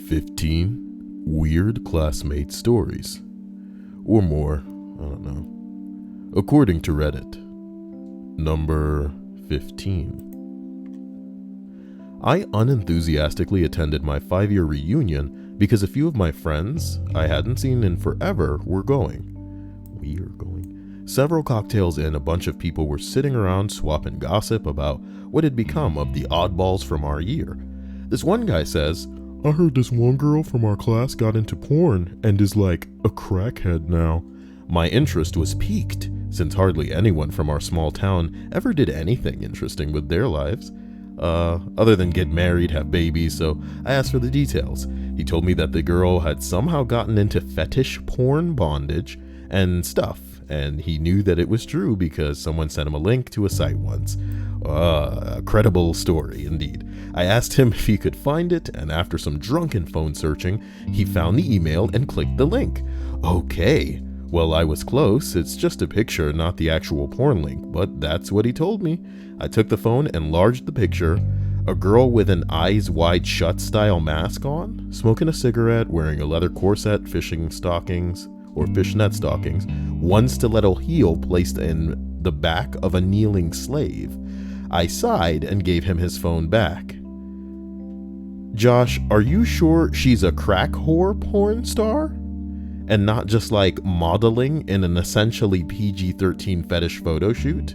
15 weird classmate stories. Or more, I don't know. According to Reddit. Number 15. I unenthusiastically attended my 5-year reunion because a few of my friends I hadn't seen in forever were going. We are going. Several cocktails in, a bunch of people were sitting around swapping gossip about what had become of the oddballs from our year. This one guy says, "I heard this one girl from our class got into porn and is like a crackhead now." My interest was piqued, since hardly anyone from our small town ever did anything interesting with their lives. Other than get married, have babies, so I asked for the details. He told me that the girl had somehow gotten into fetish porn bondage and stuff, and he knew that it was true because someone sent him a link to a site once. A credible story, indeed. I asked him if he could find it, and after some drunken phone searching, he found the email and clicked the link. Okay, well, I was close. It's just a picture, not the actual porn link, but that's what he told me. I took the phone, enlarged the picture. A girl with an eyes wide shut style mask on, smoking a cigarette, wearing a leather corset, fishnet stockings, one stiletto heel placed in the back of a kneeling slave. I sighed and gave him his phone back. "Josh, are you sure she's a crack whore porn star? And not just like modeling in an essentially PG-13 fetish photo shoot?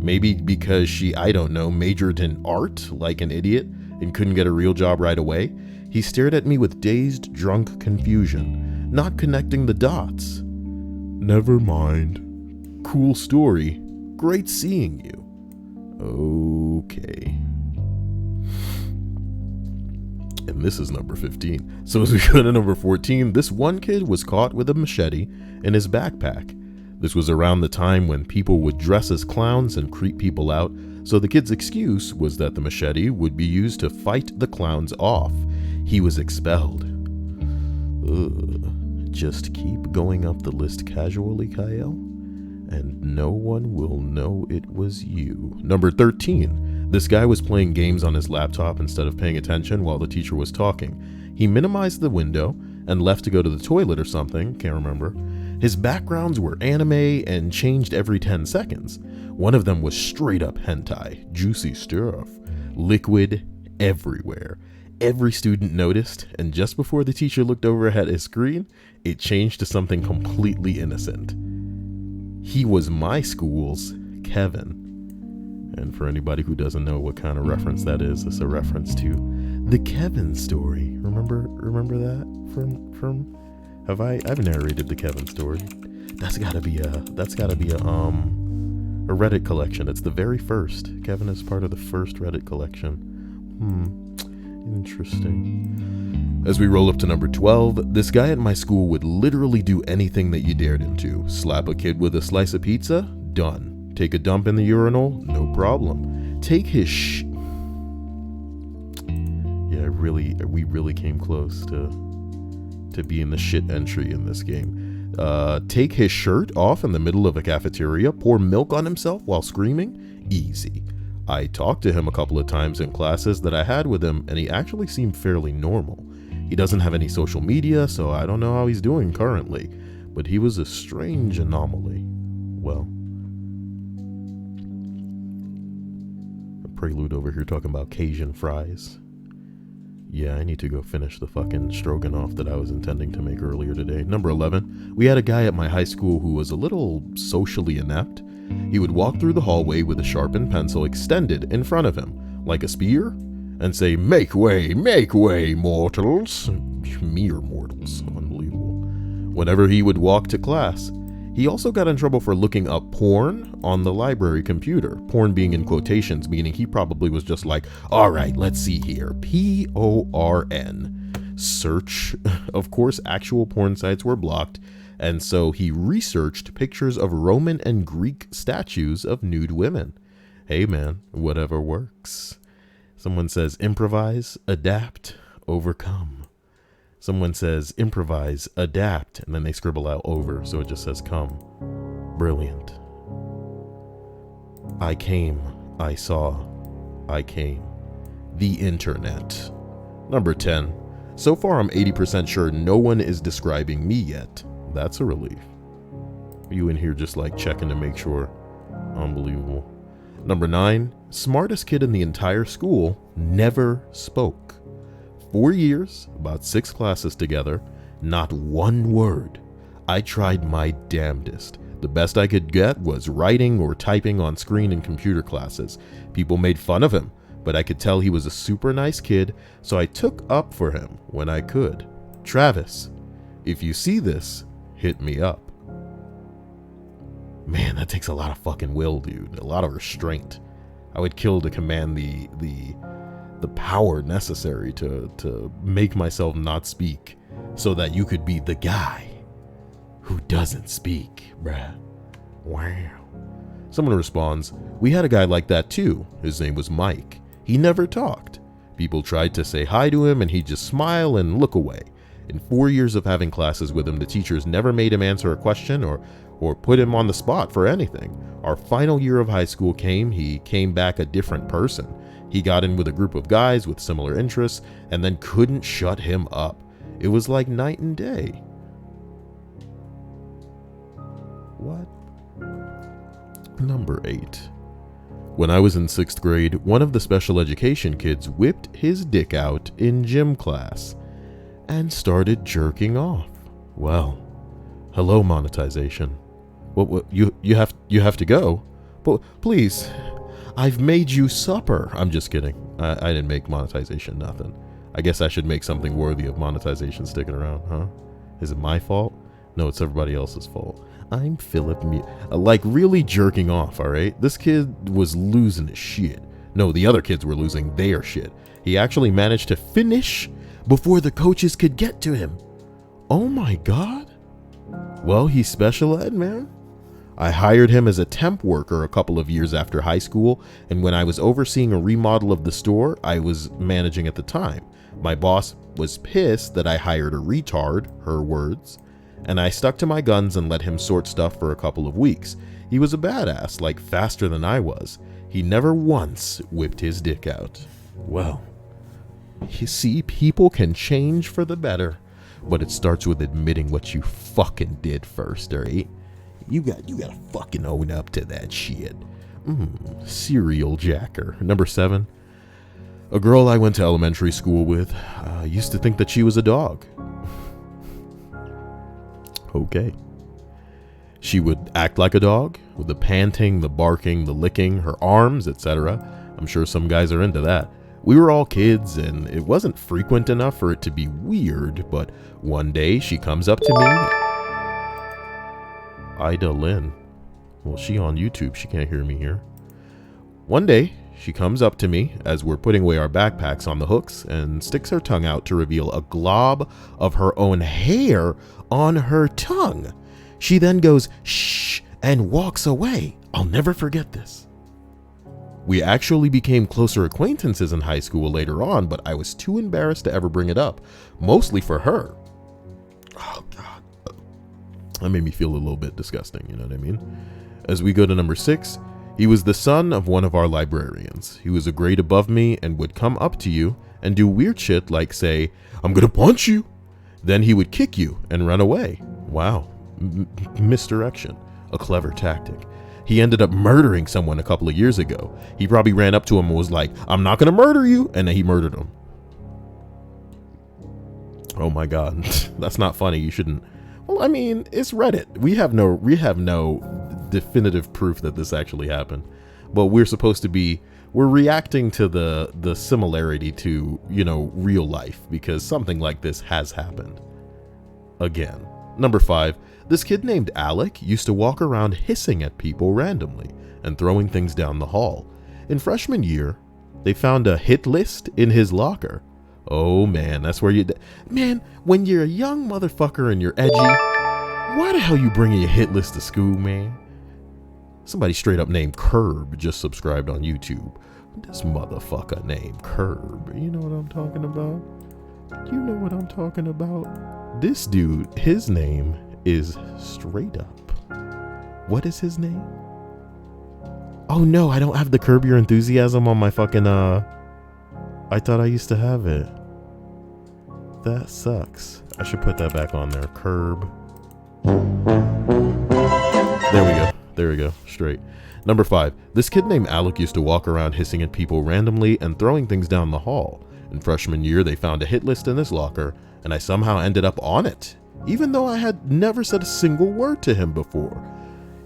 Maybe because she, I don't know, majored in art like an idiot and couldn't get a real job right away?" He stared at me with dazed, drunk confusion, not connecting the dots. "Never mind. Cool story. Great seeing you." Okay. And this is number 15. So as we go to number 14, this one kid was caught with a machete in his backpack. This was around the time when people would dress as clowns and creep people out, so the kid's excuse was that the machete would be used to fight the clowns off. He was expelled. Just keep going up the list casually, Kyle, and no one will know it was you. Number 13. This guy was playing games on his laptop instead of paying attention while the teacher was talking. He minimized the window and left to go to the toilet or something, can't remember. His backgrounds were anime and changed every 10 seconds. One of them was straight up hentai, juicy stuff, liquid everywhere. Every student noticed, and just before the teacher looked over at his screen, it changed to something completely innocent. He was my school's Kevin. And for anybody who doesn't know what kind of reference that is, it's a reference to the Kevin story. Remember that I've narrated the Kevin story. That's gotta be a Reddit collection. It's the very first. Kevin is part of the first Reddit collection. Interesting. As we roll up to number 12, this guy at my school would literally do anything that you dared him to. Slap a kid with a slice of pizza? Done. Take a dump in the urinal? No problem. Take his we really came close to being the shit entry in this game. Take his shirt off in the middle of a cafeteria, pour milk on himself while screaming? Easy. I talked to him a couple of times in classes that I had with him, and he actually seemed fairly normal. He doesn't have any social media, so I don't know how he's doing currently, but he was a strange anomaly. Well, a prelude over here talking about Cajun fries. Yeah, I need to go finish the fucking stroganoff that I was intending to make earlier today. Number 11, we had a guy at my high school who was a little socially inept. He would walk through the hallway with a sharpened pencil extended in front of him, like a spear, and say, make way, mortals." Mere mortals. Unbelievable. Whenever he would walk to class. He also got in trouble for looking up porn on the library computer. Porn being in quotations, meaning he probably was just like, all right, let's see here. PORN. Search. Of course, actual porn sites were blocked, and so he researched pictures of Roman and Greek statues of nude women. Hey man, whatever works. Someone says improvise, adapt, overcome. Someone says improvise, adapt, and then they scribble out over, so it just says come. Brilliant. I came, I saw, I came. The internet. Number 10. So far, I'm 80% sure no one is describing me yet. That's a relief. You in here just like checking to make sure. Unbelievable. Number 9, smartest kid in the entire school, never spoke. 4 years, about 6 classes together, not one word. I tried my damnedest. The best I could get was writing or typing on screen in computer classes. People made fun of him, but I could tell he was a super nice kid, so I took up for him when I could. Travis, if you see this, hit me up. Man, that takes a lot of fucking will, dude. A lot of restraint. I would kill to command the power necessary to make myself not speak so that you could be the guy who doesn't speak, bruh. Wow. Someone responds, we had a guy like that too. His name was Mike. He never talked. People tried to say hi to him and he'd just smile and look away. In 4 years of having classes with him, the teachers never made him answer a question or put him on the spot for anything. Our final year of high school he came back a different person. He got in with a group of guys with similar interests and then couldn't shut him up. It was like night and day. What? Number 8. When I was in 6th grade, one of the special education kids whipped his dick out in gym class and started jerking off. Well, hello monetization. What you have to go? But please, I've made you supper. I'm just kidding. I didn't make monetization nothing. I guess I should make something worthy of monetization sticking around, huh? Is it my fault? No, it's everybody else's fault. I'm Philip like really jerking off, all right? This kid was losing his shit. No, the other kids were losing their shit. He actually managed to finish before the coaches could get to him. Oh my God. Well, he's special ed, man. I hired him as a temp worker a couple of years after high school, and when I was overseeing a remodel of the store I was managing at the time, my boss was pissed that I hired a retard, her words, and I stuck to my guns and let him sort stuff for a couple of weeks. He was a badass, like faster than I was. He never once whipped his dick out. Well, you see, people can change for the better, but it starts with admitting what you fucking did first, alright? You gotta fucking own up to that shit. Serial jacker. Number 7. A girl I went to elementary school with used to think that she was a dog. Okay. She would act like a dog, with the panting, the barking, the licking, her arms, etc. I'm sure some guys are into that. We were all kids, and it wasn't frequent enough for it to be weird, but one day she comes up to me. Ida Lynn. Well, she on YouTube. She can't hear me here. One day, she comes up to me as we're putting away our backpacks on the hooks and sticks her tongue out to reveal a glob of her own hair on her tongue. She then goes, shh, and walks away. I'll never forget this. We actually became closer acquaintances in high school later on, but I was too embarrassed to ever bring it up, mostly for her. Oh, God. That made me feel a little bit disgusting, you know what I mean? As we go to number 6, he was the son of one of our librarians. He was a grade above me and would come up to you and do weird shit like say, I'm gonna punch you. Then he would kick you and run away. Wow. Misdirection. A clever tactic. He ended up murdering someone a couple of years ago. He probably ran up to him and was like, I'm not gonna murder you. And then he murdered him. Oh my God. That's not funny. You shouldn't. Well, I mean, it's Reddit. We have no definitive proof that this actually happened, but we're reacting to the similarity to, real life, because something like this has happened. Again. Number 5, this kid named Alec used to walk around hissing at people randomly and throwing things down the hall. In freshman year, they found a hit list in his locker. Oh man, that's where man, when you're a young motherfucker and you're edgy, why the hell you bringing a hit list to school, man? Somebody straight up named Curb just subscribed on YouTube. This motherfucker named Curb. You know what I'm talking about? You know what I'm talking about? This dude, his name is straight up. What is his name? Oh no, I don't have the Curb Your Enthusiasm on my fucking I thought I used to have it. That sucks. I should put that back on there. Curb. There we go. Straight. Number 5. This kid named Alec used to walk around hissing at people randomly and throwing things down the hall. In freshman year, they found a hit list in his locker, and I somehow ended up on it, even though I had never said a single word to him before.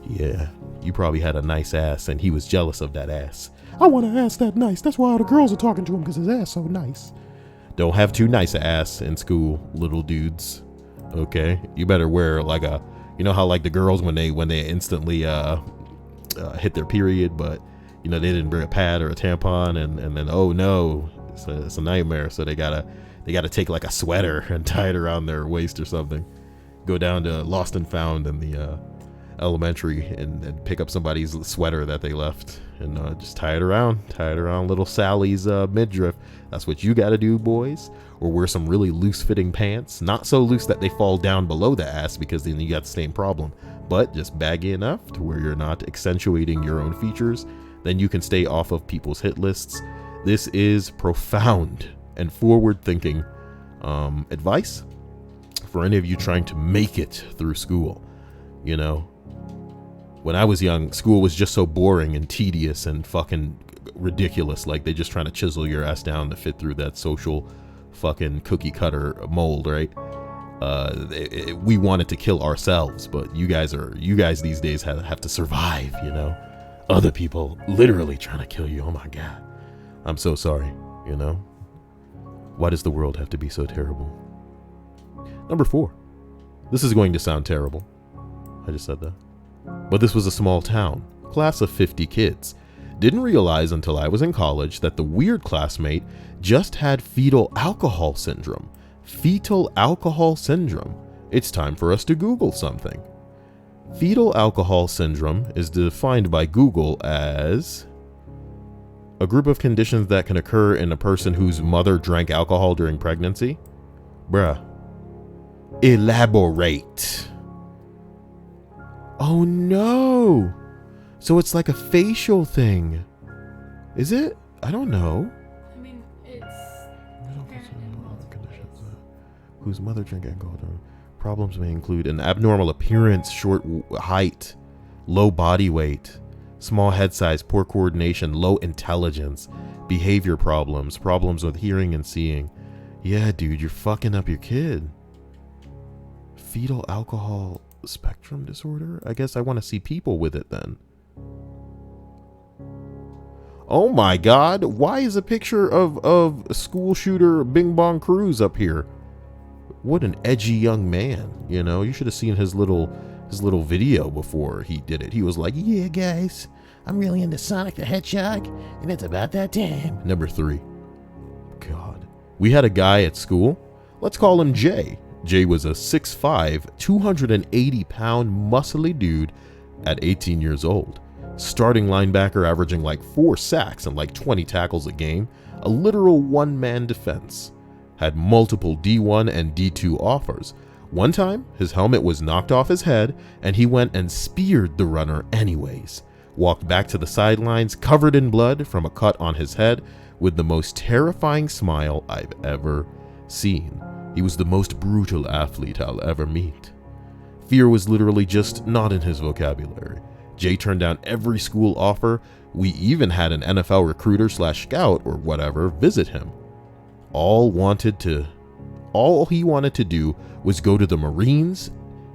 Yeah, you probably had a nice ass, and he was jealous of that ass. I want an ass that nice. That's why all the girls are talking to him, because his ass so nice. Don't have too nice a ass in school, little dudes. Okay? You better wear like a, you know how like the girls when they instantly hit their period, but you know they didn't bring a pad or a tampon, and then oh no, it's a nightmare. So they gotta take like a sweater and tie it around their waist or something. Go down to Lost and Found in the elementary and pick up somebody's sweater that they left and just tie it around little Sally's midriff. That's what you gotta do, boys. Or wear some really loose fitting pants, not so loose that they fall down below the ass, because then you got the same problem, but just baggy enough to where you're not accentuating your own features. Then you can stay off of people's hit lists. This is profound and forward thinking advice for any of you trying to make it through school. You know, when I was young, school was just so boring and tedious and fucking ridiculous. Like they just trying to chisel your ass down to fit through that social fucking cookie cutter mold, right? We wanted to kill ourselves, but you guys these days have to survive, you know? Other people literally trying to kill you. Oh my God. I'm so sorry, you know? Why does the world have to be so terrible? Number 4. This is going to sound terrible. I just said that. But this was a small town, class of 50 kids. Didn't realize until I was in college that the weird classmate just had fetal alcohol syndrome. Fetal alcohol syndrome. It's time for us to Google something. Fetal alcohol syndrome is defined by Google as a group of conditions that can occur in a person whose mother drank alcohol during pregnancy. Bruh. Elaborate. Oh no. So it's like a facial thing. Is it? I don't know. I mean, it's conditions whose mother drank alcohol. Problems may include an abnormal appearance, short height, low body weight, small head size, poor coordination, low intelligence, behavior problems, problems with hearing and seeing. Yeah, dude, you're fucking up your kid. Fetal alcohol spectrum disorder? I guess I want to see people with it then. Oh my God, why is a picture of school shooter Bing Bong Cruz up here? What an edgy young man, you know? You should have seen his little video before he did it. He was like, yeah guys, I'm really into Sonic the Hedgehog, and it's about that time. Number 3. God. We had a guy at school. Let's call him Jay. Jay was a 6'5", 280-pound muscly dude at 18 years old. Starting linebacker, averaging like 4 sacks and like 20 tackles a game. A literal one-man defense. Had multiple D1 and D2 offers. One time, his helmet was knocked off his head, and he went and speared the runner anyways. Walked back to the sidelines, covered in blood from a cut on his head, with the most terrifying smile I've ever seen. He was the most brutal athlete I'll ever meet. Fear was literally just not in his vocabulary. Jay turned down every school offer. We even had an NFL recruiter / scout or whatever visit him. All he wanted to do was go to the Marines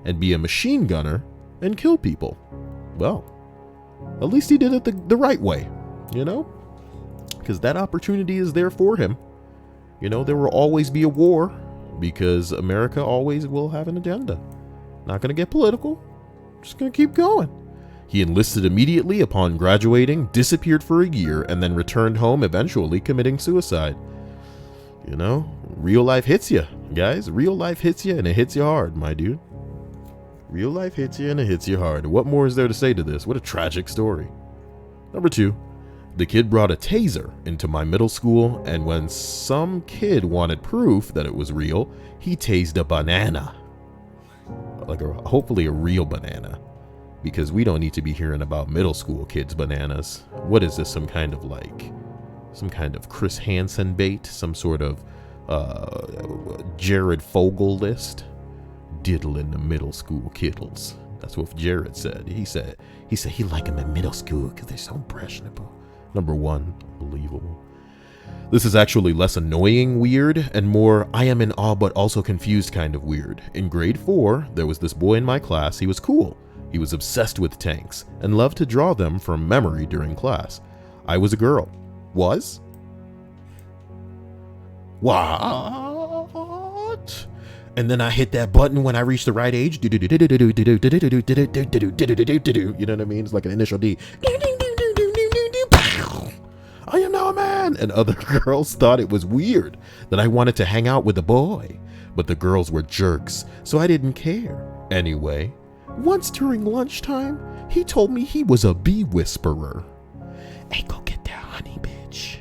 and be a machine gunner and kill people. Well, at least he did it the right way, you know? Because that opportunity is there for him. You know, there will always be a war because America always will have an agenda. Not going to get political, just going to keep going. He enlisted immediately upon graduating, disappeared for a year, and then returned home, eventually committing suicide. You know, real life hits you, guys. Real life hits you, and it hits you hard, my dude. Real life hits you, and it hits you hard. What more is there to say to this? What a tragic story. Number 2, the kid brought a taser into my middle school, and when some kid wanted proof that it was real, he tased a banana. Hopefully a real banana. Because we don't need to be hearing about middle school kids' bananas. What is this, some kind of Chris Hansen bait? Some sort of Jared Fogle list, diddling the middle school kittles. That's what Jared said. He said he like them in middle school because they're so impressionable. Number one, unbelievable. This is actually less annoying weird and more I am in awe but also confused kind of weird. In grade 4, there was this boy in my class. He was cool. He was obsessed with tanks and loved to draw them from memory during class. I was a girl. Was? What? And then I hit that button when I reached the right age. You know what I mean? It's like an initial D. I am now a man. And other girls thought it was weird that I wanted to hang out with a boy. But the girls were jerks, so I didn't care. Anyway, once during lunchtime, he told me he was a bee whisperer. Hey, go get that honey, bitch.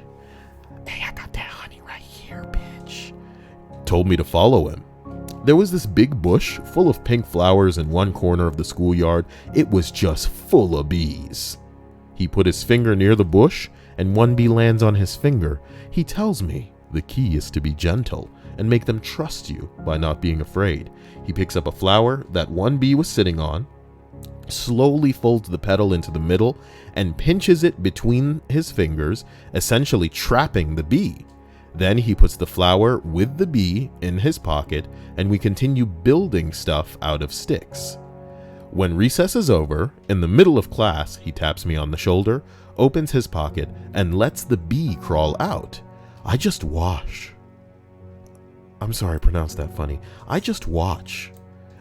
Hey, I got that honey right here, bitch. Told me to follow him. There was this big bush full of pink flowers in one corner of the schoolyard. It was just full of bees. He put his finger near the bush, and one bee lands on his finger. He tells me the key is to be gentle and make them trust you by not being afraid. He picks up a flower that one bee was sitting on, slowly folds the petal into the middle, and pinches it between his fingers, essentially trapping the bee. Then he puts the flower with the bee in his pocket, and we continue building stuff out of sticks. When recess is over, in the middle of class, he taps me on the shoulder, opens his pocket, and lets the bee crawl out. I just watch. I'm sorry I pronounced that funny. I just watch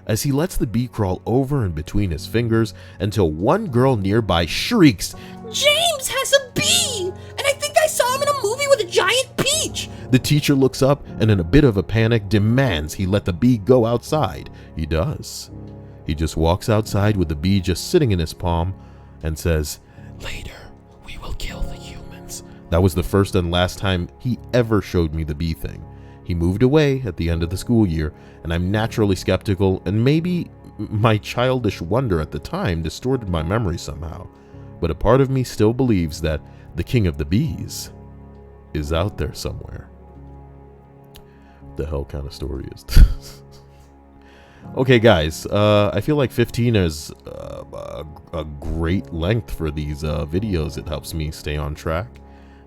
as he lets the bee crawl over and between his fingers until one girl nearby shrieks, "James has a bee! And I think I saw him in a movie with a giant peach!" The teacher looks up and in a bit of a panic demands he let the bee go outside. He does. He just walks outside with the bee just sitting in his palm and says, "Later, we will kill the humans." That was the first and last time he ever showed me the bee thing. He moved away at the end of the school year, and I'm naturally skeptical, and maybe my childish wonder at the time distorted my memory somehow. But a part of me still believes that the king of the bees is out there somewhere. What the hell kind of story is this? Okay, guys, I feel like 15 is a great length for these videos. It helps me stay on track.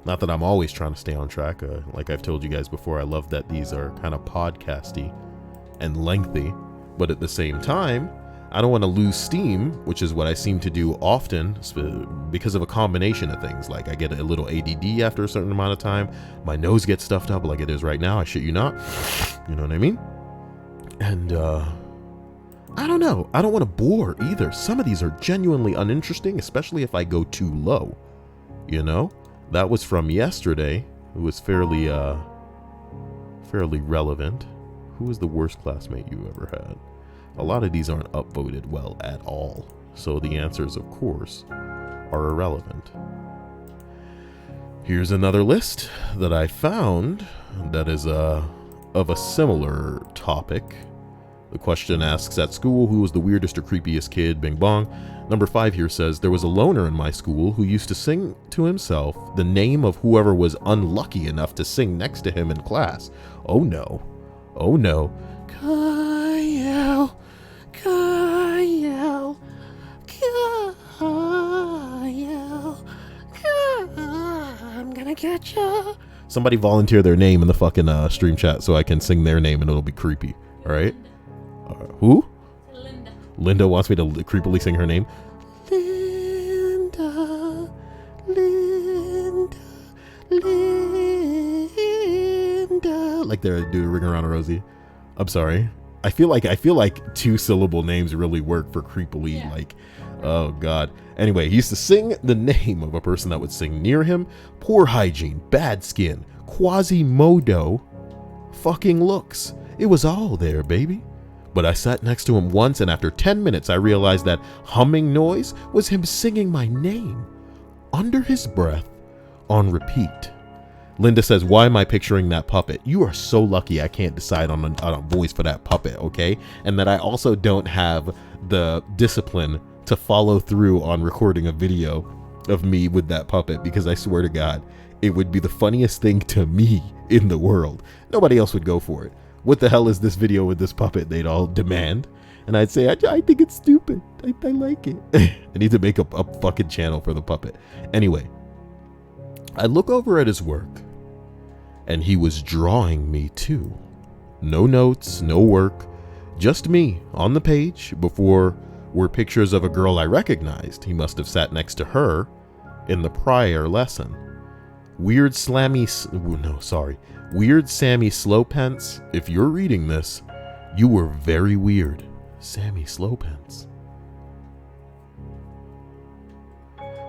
Not that I'm always trying to stay on track. Like I've told you guys before, I love that these are kind of podcasty and lengthy. But at the same time, I don't want to lose steam, which is what I seem to do often because of a combination of things. Like I get a little ADD after a certain amount of time. My nose gets stuffed up like it is right now. I shit you not. You know what I mean? And I don't know. I don't want to bore either. Some of these are genuinely uninteresting, especially if I go too low. You know? That was from yesterday. It was fairly relevant. Who was the worst classmate you ever had? A lot of these aren't upvoted well at all. So the answers, of course, are irrelevant. Here's another list that I found that is of a similar topic. The question asks, at school, who was the weirdest or creepiest kid? Bing bong. Number 5 here says, there was a loner in my school who used to sing to himself the name of whoever was unlucky enough to sing next to him in class. Oh no. Oh no. Kyle, Kyle, Kyle, I'm gonna get ya. Somebody volunteer their name in the fucking stream chat so I can sing their name and it'll be creepy. All right? Who? Linda. Linda wants me to creepily sing her name. Linda. Like they're doing Ring Around a Rosie. I'm sorry. I feel like 2-syllable names really work for creepily. Yeah. Like, oh god. Anyway, he used to sing the name of a person that would sing near him. Poor hygiene, bad skin, Quasimodo, fucking looks. It was all there, baby. But I sat next to him once, and after 10 minutes, I realized that humming noise was him singing my name under his breath on repeat. Linda says, why am I picturing that puppet? You are so lucky I can't decide on a voice for that puppet, okay? And that I also don't have the discipline to follow through on recording a video of me with that puppet, because I swear to God, it would be the funniest thing to me in the world. Nobody else would go for it. what the hell is this video with this puppet? They'd all demand. And I'd say, I think it's stupid. I like it. I need to make a fucking channel for the puppet. Anyway, I look over at his work, and he was drawing me too. No notes, no work, just me on the page. Before were pictures of a girl I recognized. He must have sat next to her in the prior lesson. Weird Sammy Slowpence, if you're reading this, you were very weird. Sammy Slowpence.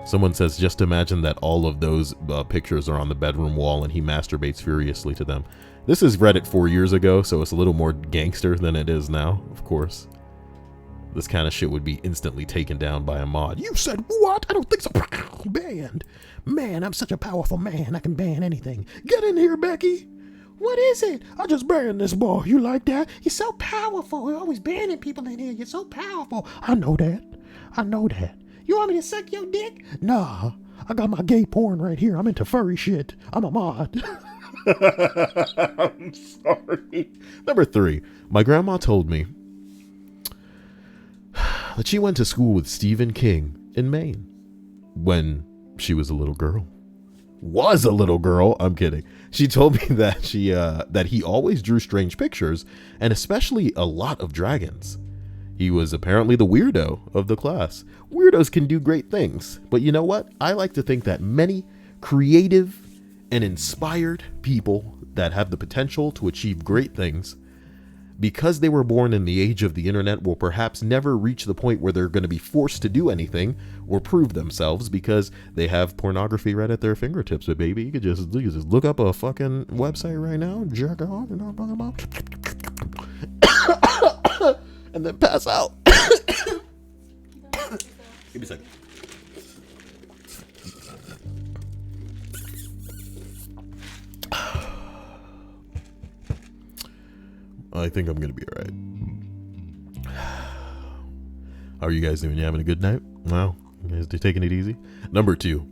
Someone says, just imagine that all of those pictures are on the bedroom wall and he masturbates furiously to them. This is Reddit 4 years ago, so it's a little more gangster than it is now, of course. This kind of shit would be instantly taken down by a mod. You said what? I don't think so. Banned. Man, I'm such a powerful man. I can ban anything. Get in here, Becky. What is it? I just banned this boy. You like that? You're so powerful. You're always banning people in here. You're so powerful. I know that. You want me to suck your dick? Nah. I got my gay porn right here. I'm into furry shit. I'm a mod. I'm sorry. Number 3. My grandma told me that she went to school with Stephen King in Maine when she was a little girl. I'm kidding. She told me that that he always drew strange pictures, and especially a lot of dragons. He was apparently the weirdo of the class. Weirdos can do great things, but you know what? I like to think that many creative and inspired people that have the potential to achieve great things, because they were born in the age of the internet, will perhaps never reach the point where they're going to be forced to do anything or prove themselves because they have pornography right at their fingertips. But baby, you could just look up a fucking website right now, jerk off, you know what I'm talking about? And then pass out. Give me a second. I think I'm gonna be all right. How are you guys doing? You having a good night? Wow, you guys taking it easy? Number 2,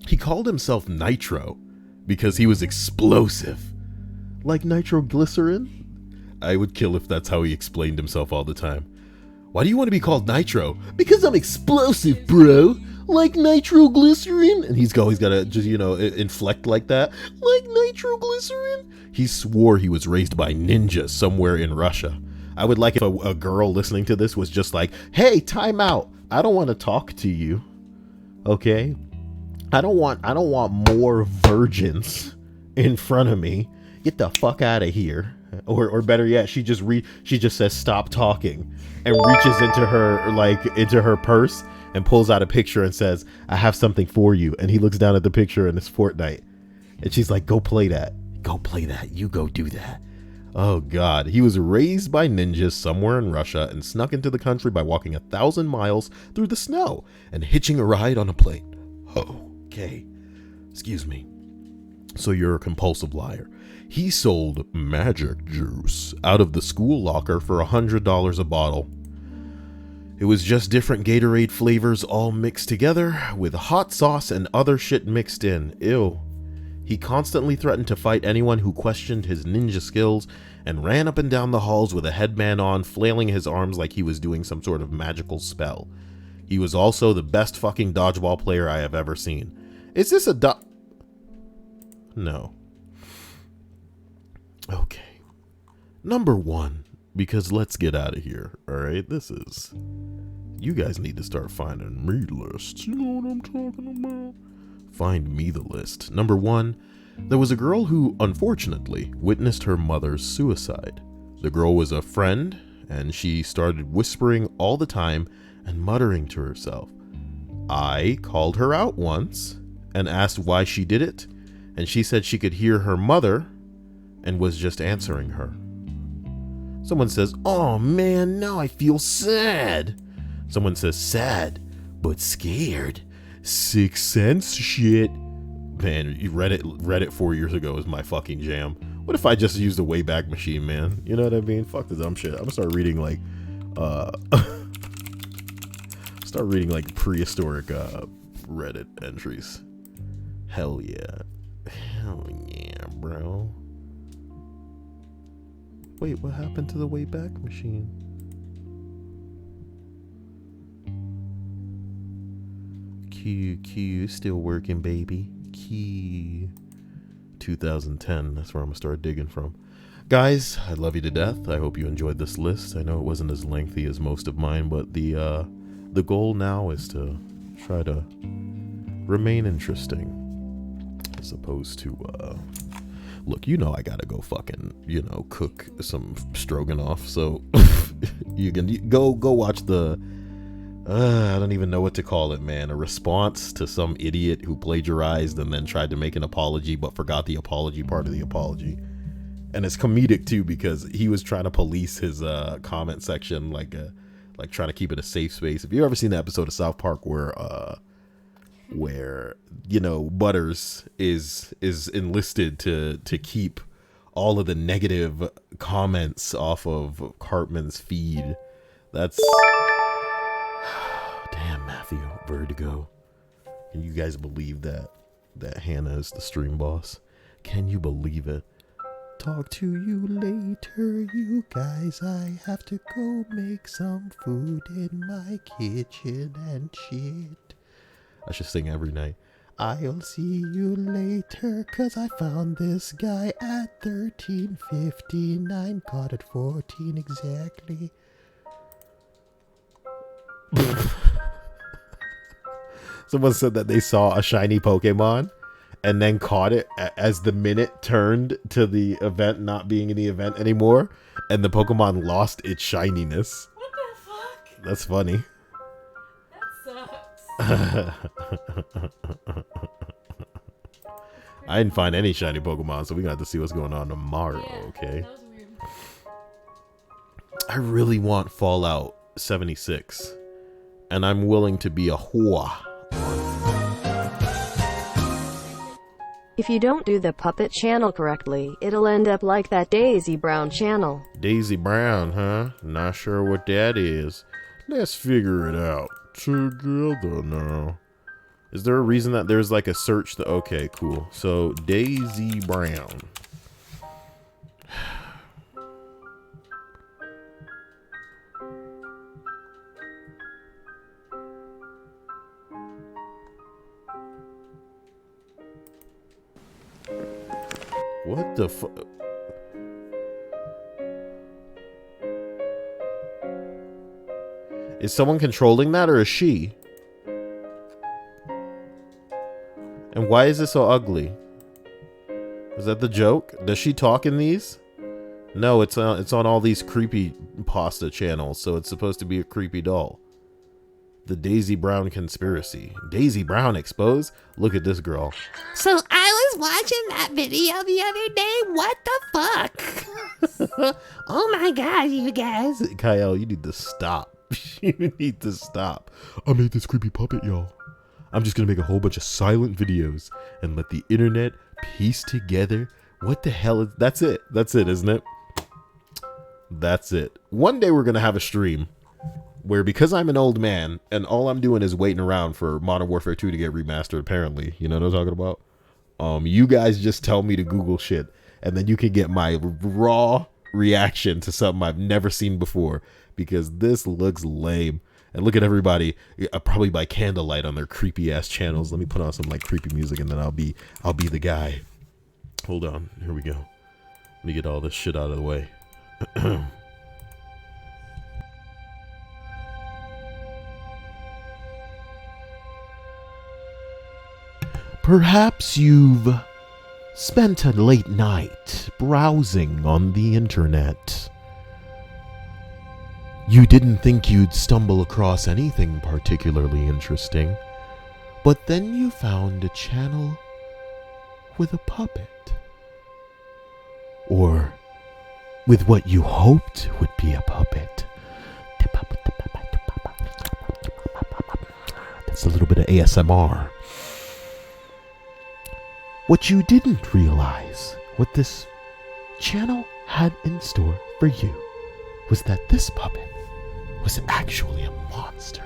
he called himself Nitro because he was explosive, like nitroglycerin. I would kill if that's how he explained himself all the time. Why do you want to be called Nitro? Because I'm explosive, bro. Like nitroglycerin. And he's always got to just, inflect like that. Like nitroglycerin. He swore he was raised by ninjas somewhere in Russia. I would like if a girl listening to this was just like, hey, time out. I don't want to talk to you. Okay? I don't want more virgins in front of me. Get the fuck out of here. Or better yet, she just says stop talking and reaches into her purse and pulls out a picture and says, I have something for you. And he looks down at the picture and it's Fortnite. And she's like, go play that. You go do that. Oh God. He was raised by ninjas somewhere in Russia and snuck into the country by walking 1,000 miles through the snow and hitching a ride on a plane. Okay. Excuse me. So you're a compulsive liar. He sold magic juice out of the school locker for $100 a bottle. It was just different Gatorade flavors all mixed together with hot sauce and other shit mixed in. Ew. He constantly threatened to fight anyone who questioned his ninja skills and ran up and down the halls with a headband on, flailing his arms like he was doing some sort of magical spell. He was also the best fucking dodgeball player I have ever seen. Is this a No. Okay. Number 1, because let's get out of here, alright? You guys need to start finding me lists. You know what I'm talking about? Find me the list. Number 1, there was a girl who, unfortunately, witnessed her mother's suicide. The girl was a friend, and she started whispering all the time and muttering to herself. I called her out once and asked why she did it, and she said she could hear her mother and was just answering her. Someone says, oh man, now I feel sad. Someone says, sad, but scared. Sixth Sense shit. Man, Reddit 4 years ago is my fucking jam. What if I just used the Wayback Machine, man? You know what I mean? Fuck the dumb shit. I'm gonna start reading prehistoric Reddit entries. Hell yeah, bro. Wait, what happened to the Wayback Machine? Q, still working, baby. Q. 2010, that's where I'm gonna start digging from. Guys, I love you to death. I hope you enjoyed this list. I know it wasn't as lengthy as most of mine, but the goal now is to try to remain interesting. As opposed to, look, you know I gotta go fucking, cook some stroganoff, so you can go watch the, I don't even know what to call it, man. A response to some idiot who plagiarized and then tried to make an apology but forgot the apology part of the apology. And it's comedic too because he was trying to police his comment section like trying to keep it a safe space. Have you ever seen the episode of South Park where Butters is enlisted to keep all of the negative comments off of Cartman's feed? That's damn, Matthew, vertigo. Can you guys believe that Hannah is the stream boss? Can you believe it? Talk to you later, you guys. I have to go make some food in my kitchen and shit. I should sing every night. I'll see you later, 'cause I found this guy at 13:59. Caught at 14 exactly. Someone said that they saw a shiny Pokemon and then caught it as the minute turned to the event not being in the event anymore, and the Pokemon lost its shininess. What the fuck? That's funny. That sucks. I didn't find any shiny Pokemon, so we got to see what's going on tomorrow, okay? That was weird. I really want Fallout 76, and I'm willing to be a whore. If you don't do the puppet channel correctly, it'll end up like that Daisy Brown channel. Daisy Brown, huh? Not sure what that is. Let's figure it out together now. Is there a reason that there's like a search that... Okay, cool. So, Daisy Brown. What the fuck? Is someone controlling that, or is she? And why is this so ugly? Is that the joke? Does she talk in these? No, it's on all these creepy pasta channels, so it's supposed to be a creepy doll. The Daisy Brown conspiracy. Daisy Brown exposed? Look at this girl. So I was watching that video the other day. What the fuck? Oh my god, you guys. Kyle, you need to stop. You need to stop. I made this creepy puppet, y'all. I'm just gonna make a whole bunch of silent videos and let the internet piece together. What the hell is... That's it. That's it, isn't it? That's it. One day we're gonna have a stream where, because I'm an old man and all I'm doing is waiting around for Modern Warfare 2 to get remastered, apparently, you know what I'm talking about? You guys just tell me to Google shit, and then you can get my raw reaction to something I've never seen before, because this looks lame. And look at everybody, probably by candlelight on their creepy ass channels. Let me put on some like creepy music, and then I'll be the guy. Hold on, here we go. Let me get all this shit out of the way. Perhaps you've spent a late night browsing on the internet. You didn't think you'd stumble across anything particularly interesting, but then you found a channel with a puppet. Or with what you hoped would be a puppet. That's a little bit of ASMR. What you didn't realize, what this channel had in store for you, was that this puppet was actually a monster.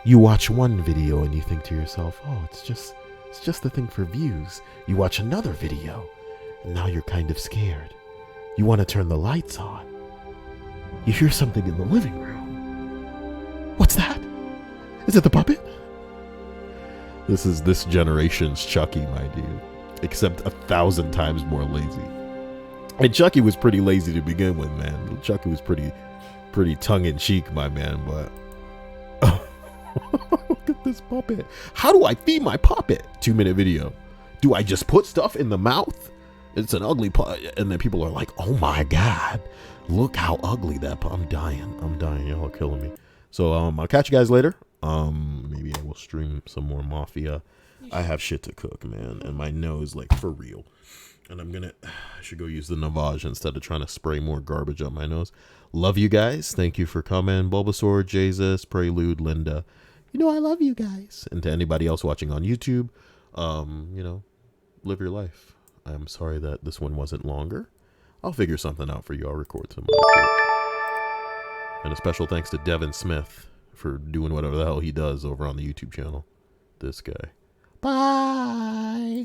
You watch one video and you think to yourself, oh, it's just a thing for views. You watch another video Now you're kind of scared. You want to turn the lights on. You hear something in the living room. What's that? Is it the puppet? This is this generation's Chucky, my dude. Except 1,000 times more lazy. And Chucky was pretty lazy to begin with, man. Chucky was pretty tongue-in-cheek, my man, but... Look at this puppet. How do I feed my puppet? 2-minute video. Do I just put stuff in the mouth? It's an ugly puppet. And then people are like, oh my God. Look how ugly that puppet. I'm dying. Y'all are killing me. So I'll catch you guys later. Maybe I will stream some more Mafia. I have shit to cook, man. And my nose, like, for real. And I should go use the Navage instead of trying to spray more garbage up my nose. Love you guys. Thank you for coming. Bulbasaur, Jesus, Prelude, Linda. You know I love you guys. And to anybody else watching on YouTube, you know, live your life. I'm sorry that this one wasn't longer. I'll figure something out for you. I'll record some other shit. And a special thanks to Devin Smith for doing whatever the hell he does over on the YouTube channel. This guy. Bye.